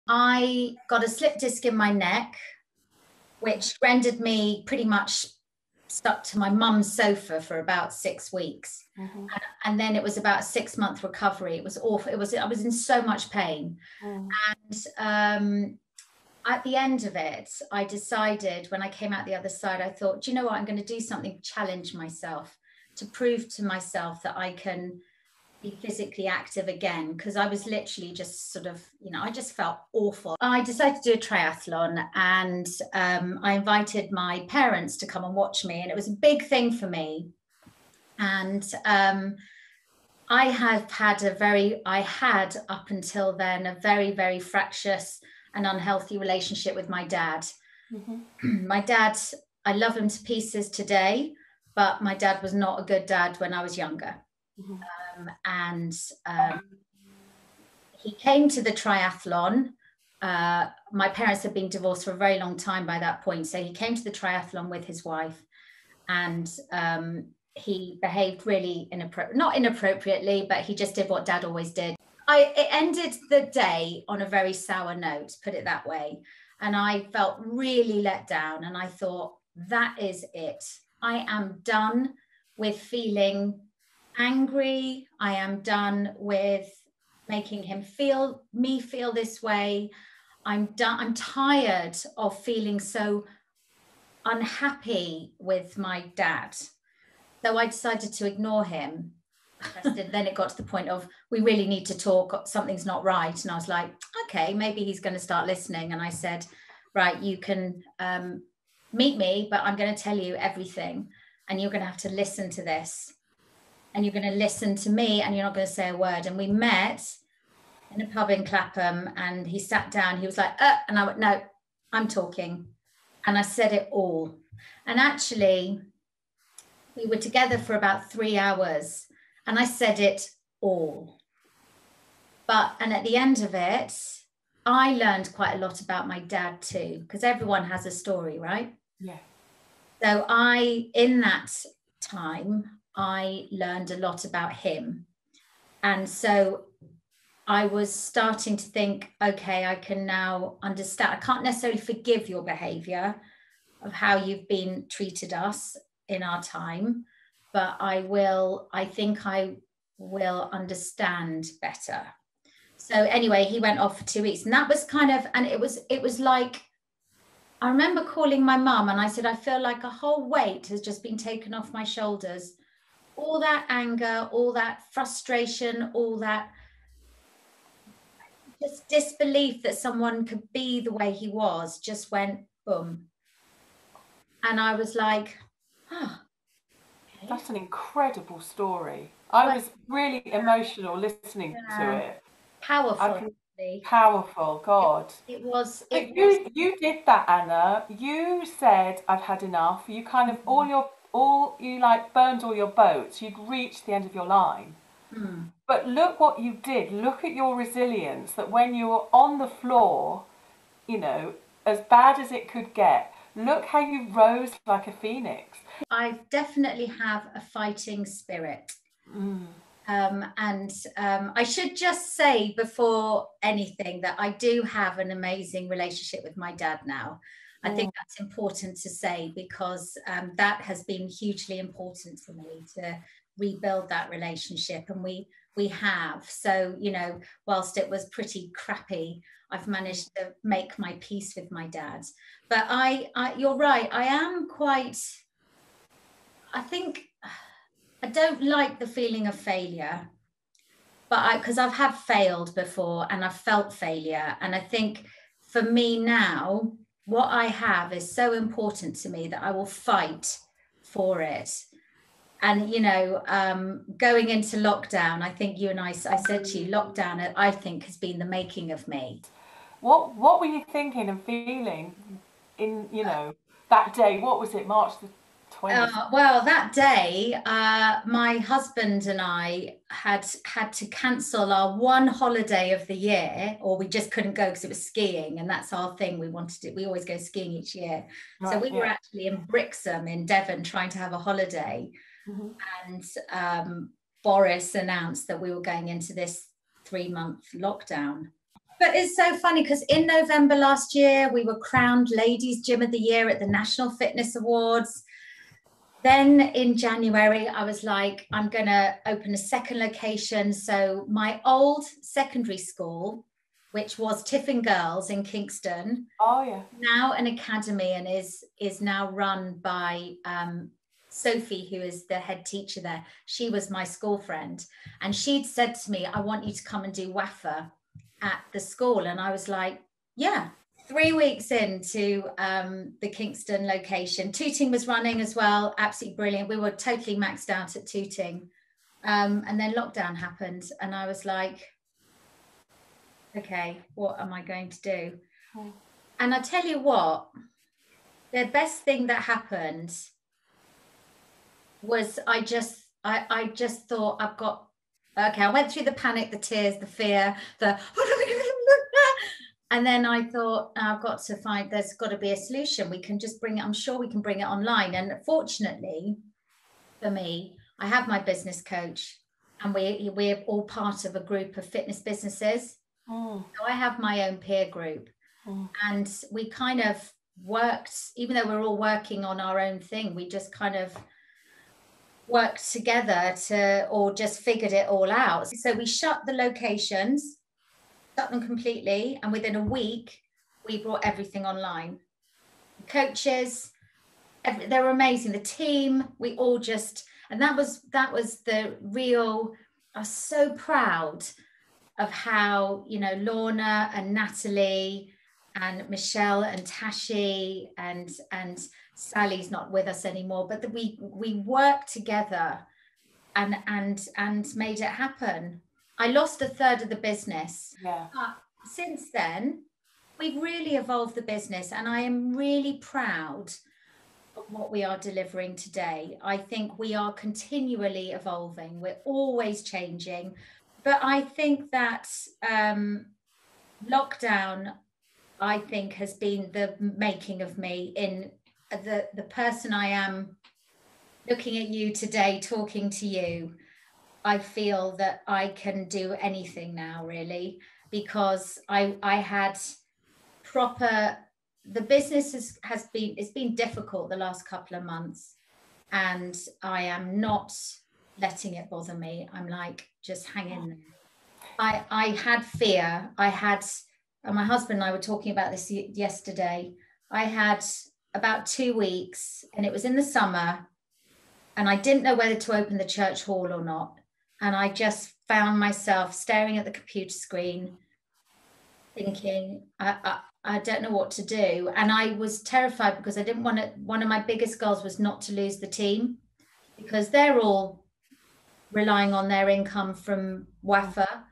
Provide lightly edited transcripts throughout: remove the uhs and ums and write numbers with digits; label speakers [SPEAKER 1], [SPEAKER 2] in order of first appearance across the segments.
[SPEAKER 1] I got a slip disc in my neck, which rendered me pretty much stuck to my mum's sofa for about 6 weeks. And then it was about a 6-month recovery. It was awful. I was in so much pain. And at the end of it, I decided, when I came out the other side, I thought, do you know what? I'm going to do something to challenge myself, to prove to myself that I can be physically active again, because I was literally just sort of, I just felt awful. I decided to do a triathlon, and I invited my parents to come and watch me, and it was a big thing for me. And I had up until then a very, very fractious and unhealthy relationship with my dad. My dad, I love him to pieces today, but my dad was not a good dad when I was younger. He came to the triathlon. My parents had been divorced for a very long time by that point. So he came to the triathlon with his wife, and he behaved really not inappropriately, but he just did what dad always did. It ended the day on a very sour note, put it that way. And I felt really let down. And I thought, that is it. I am done with feeling angry. I am done with making me feel this way. I'm tired of feeling so unhappy with my dad. So I decided to ignore him. Then it got to the point of, we really need to talk, something's not right. And I was like, okay, maybe he's going to start listening. And I said, right, you can meet me, but I'm going to tell you everything, and you're going to have to listen to this, and you're going to listen to me, and you're not going to say a word. And we met in a pub in Clapham, and he sat down, he was like, and I went, no, I'm talking. And I said it all. And actually, we were together for about 3 hours, and I said it all. And at the end of it, I learned quite a lot about my dad too, because everyone has a story, right?
[SPEAKER 2] Yeah.
[SPEAKER 1] So in that time, I learned a lot about him. And so I was starting to think, okay, I can now understand. I can't necessarily forgive your behavior of how you've been treated us in our time, but I think I will understand better. So anyway, he went off for 2 weeks, and that was and it was like, I remember calling my mum, and I said, I feel like a whole weight has just been taken off my shoulders. All that anger, all that frustration, all that just disbelief that someone could be the way he was, just went boom. And I was like, okay.
[SPEAKER 2] That's an incredible story. I was really emotional listening to it.
[SPEAKER 1] Powerful.
[SPEAKER 2] Powerful, God.
[SPEAKER 1] It was.
[SPEAKER 2] You did that, Anna. You said, I've had enough. You kind of you like burned all your boats. You'd reached the end of your line. But look what you did. Look at your resilience, that when you were on the floor, as bad as it could get, look how you rose like a phoenix.
[SPEAKER 1] I definitely have a fighting spirit. I should just say before anything that I do have an amazing relationship with my dad now. I think that's important to say, because that has been hugely important for me to rebuild that relationship, and we have. So, whilst it was pretty crappy, I've managed to make my peace with my dad. But you're right, I am I think I don't like the feeling of failure, but because I've failed before, and I've felt failure. And I think for me now, what I have is so important to me that I will fight for it. And, going into lockdown, I think you and I said to you, lockdown, I think, has been the making of me.
[SPEAKER 2] What were you thinking and feeling in, that day? What was it, March the 20th?
[SPEAKER 1] Well, that day, my husband and I had to cancel our one holiday of the year, or we just couldn't go because it was skiing, and that's our thing. We always go skiing each year. Right, so we were actually in Brixham in Devon trying to have a holiday. And Boris announced that we were going into this 3-month lockdown. But it's so funny because in November last year, we were crowned Ladies Gym of the Year at the National Fitness Awards. Then in January, I was like, I'm going to open a second location. So my old secondary school, which was Tiffin Girls in Kingston, now an academy, and is now run by Sophie, who is the head teacher there. She was my school friend, and she'd said to me, I want you to come and do WAFA at the school. And I was like, yeah. 3 weeks into the Kingston location, Tooting was running as well, absolutely brilliant. We were totally maxed out at Tooting, and then lockdown happened, and I was like, okay, what am I going to do? And I tell you what, the best thing that happened was I just thought, I've got, okay, I went through the panic, the tears, the fear, and then I thought, I've got to find, there's got to be a solution. We can just bring it, I'm sure we can bring it online. And fortunately for me, I have my business coach, and we're all part of a group of fitness businesses. So I have my own peer group, and we kind of worked, even though we're all working on our own thing, we just kind of worked together or just figured it all out. So we shut the locations, shut them completely, and within a week we brought everything online. The coaches, they were amazing. The team, we all just, and that was the real, I was so proud of how, you know, Lorna and Natalie and Michelle and Tashi and Sally's not with us anymore, but we worked together and made it happen. I lost a third of the business. But since then, we've really evolved the business, and I am really proud of what we are delivering today. I think we are continually evolving. We're always changing. But I think that lockdown, I think, has been the making of me in the person I am. Looking at you today, talking to you, I feel that I can do anything now, really, because I had proper, the business it's been difficult the last couple of months, and I am not letting it bother me. I'm like, just hang in there. I had fear. And my husband and I were talking about this yesterday. I had about 2 weeks, and it was in the summer, and I didn't know whether to open the church hall or not. And I just found myself staring at the computer screen, thinking, I don't know what to do. And I was terrified because I didn't want to, one of my biggest goals was not to lose the team, because they're all relying on their income from WAFA.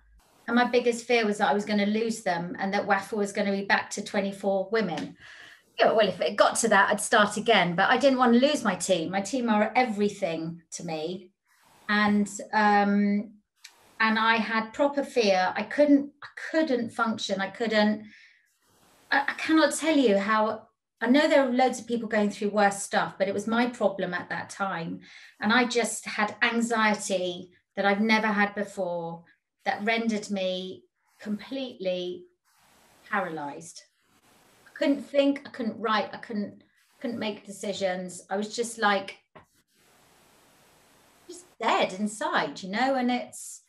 [SPEAKER 1] And my biggest fear was that I was going to lose them, and that WAFA was going to be back to 24 women. Yeah, well, if it got to that, I'd start again. But I didn't want to lose my team. My team are everything to me. And I had proper fear. I couldn't function. I cannot tell you how, I know there are loads of people going through worse stuff, but it was my problem at that time. And I just had anxiety that I've never had before, that rendered me completely paralyzed. I couldn't think, I couldn't write, I couldn't make decisions. I was just like, just dead inside, you know. And it's,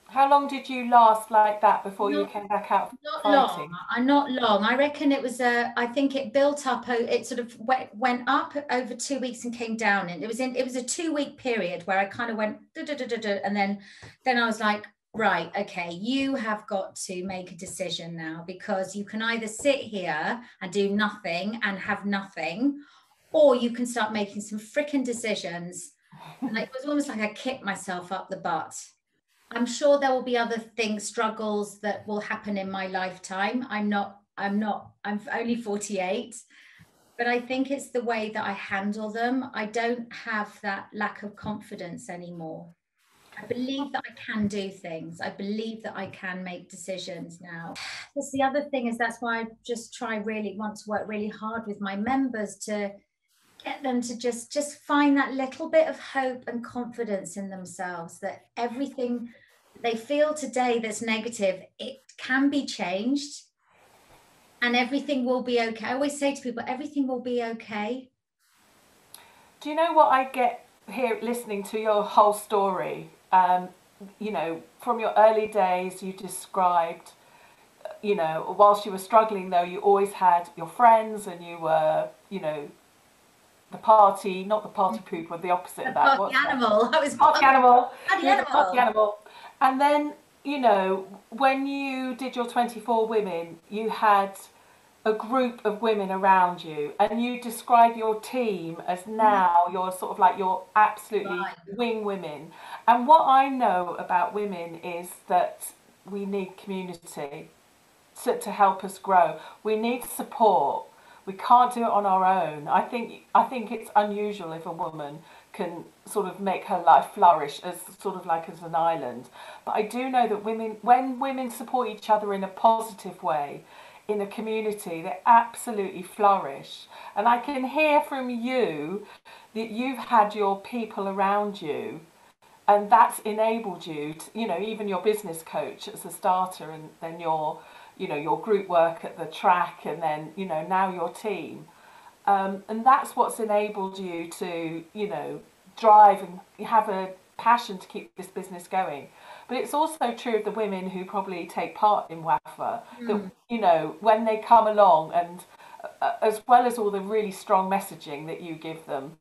[SPEAKER 2] how long did you last like that before you came back out fighting?
[SPEAKER 1] Not long. I reckon it was I think it built up, it sort of went up over 2 weeks and came down, and it was a 2-week period where I kind of went and then I was like, right, okay, you have got to make a decision now, because you can either sit here and do nothing and have nothing, or you can start making some freaking decisions. And it was almost like I kicked myself up the butt. I'm sure there will be other things, struggles that will happen in my lifetime. I'm only 48, but I think it's the way that I handle them. I don't have that lack of confidence anymore. I believe that I can do things. I believe that I can make decisions now. That's the other thing, is that's why I just want to work really hard with my members to get them to just find that little bit of hope and confidence in themselves, that everything they feel today that's negative, it can be changed and everything will be okay. I always say to people, everything will be okay.
[SPEAKER 2] Do you know what I get here listening to your whole story? You know, from your early days, you described, you know, whilst you were struggling though, you always had your friends and you were, you know, the party, not the party pooper, the opposite of that.
[SPEAKER 1] Party animal. I was
[SPEAKER 2] party animal.
[SPEAKER 1] Party
[SPEAKER 2] You were the
[SPEAKER 1] animal.
[SPEAKER 2] party animal. And then, you know, when you did your 24 women, you had a group of women around you, and you describe your team as now you're sort of like your absolutely wing women. And what I know about women is that we need community to help us grow. We need support. We can't do it on our own. I think it's unusual if a woman can sort of make her life flourish as sort of like as an island. But I do know that women, when women support each other in a positive way, in a community, they absolutely flourish. And I can hear from you that you've had your people around you, and that's enabled you to, you know, even your business coach as a starter, and then your, you know, your group work at the track, and then, you know, now your team. And that's what's enabled you to, you know, drive and have a passion to keep this business going. But it's also true of the women who probably take part in WAFA, that, you know, when they come along, and as well as all the really strong messaging that you give them,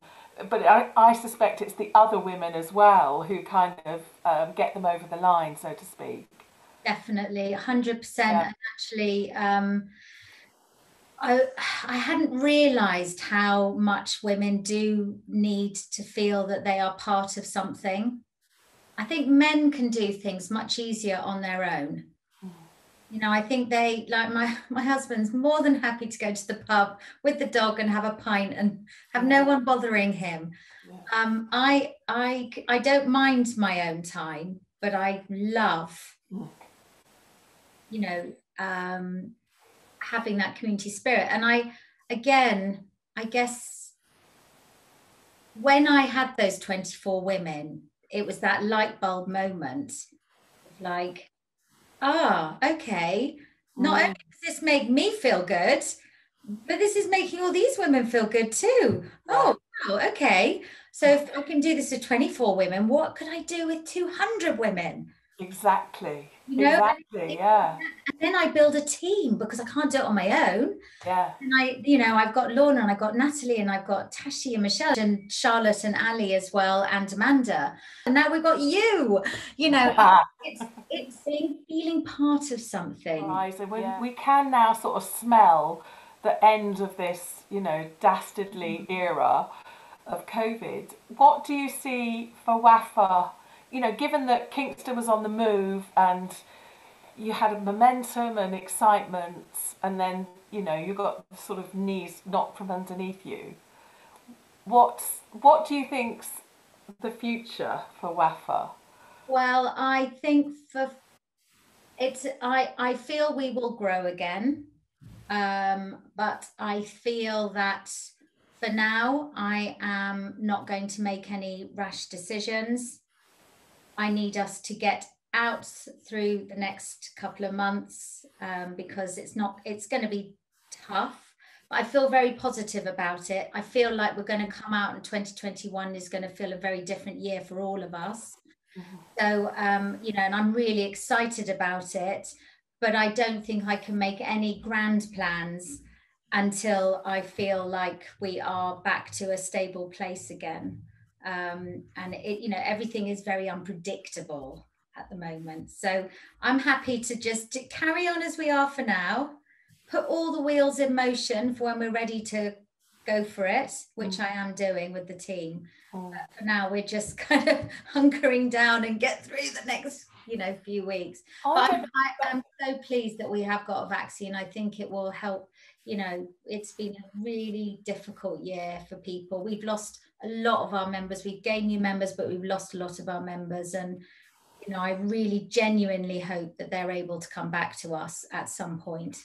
[SPEAKER 2] but I suspect it's the other women as well who kind of get them over the line, so to speak.
[SPEAKER 1] Definitely, 100%. Yeah. And actually, I hadn't realised how much women do need to feel that they are part of something. I think men can do things much easier on their own. You know, I think they, like my husband's more than happy to go to the pub with the dog and have a pint and have no one bothering him. I don't mind my own time, but I love, you know, having that community spirit. And I guess when I had those 24 women, it was that light bulb moment of like, okay, not only does this make me feel good, but this is making all these women feel good too. Oh, wow, okay. So if I can do this with 24 women, what could I do with 200 women?
[SPEAKER 2] Exactly.
[SPEAKER 1] You know,
[SPEAKER 2] exactly. Yeah.
[SPEAKER 1] And then I build a team because I can't do it on my own.
[SPEAKER 2] Yeah.
[SPEAKER 1] And you know, I've got Lorna and I've got Natalie and I've got Tashi and Michelle and Charlotte and Ali as well, and Amanda. And now we've got you. You know, it's feeling part of something.
[SPEAKER 2] Right. So we can now sort of smell the end of this, you know, dastardly era of COVID. What do you see for WAFA? You know, given that Kingston was on the move and you had a momentum and excitement, and then, you know, you got sort of knees knocked from underneath you. What do you think's the future for WAFA?
[SPEAKER 1] Well, I think I feel we will grow again, but I feel that for now I am not going to make any rash decisions. I need us to get out through the next couple of months, because it's going to be tough, but I feel very positive about it. I feel like we're going to come out, and 2021 is going to feel a very different year for all of us. So, you know, and I'm really excited about it, but I don't think I can make any grand plans until I feel like we are back to a stable place again. And you know, everything is very unpredictable at the moment. So I'm happy to just carry on as we are for now, put all the wheels in motion for when we're ready to go for it, which I am doing with the team. For now, we're just kind of hunkering down and get through the next, you know, few weeks. But I'm so pleased that we have got a vaccine. I think it will help. You know, it's been a really difficult year for people. We've lost a lot of our members. We've gained new members, but we've lost a lot of our members. And, you know, I really genuinely hope that they're able to come back to us at some point.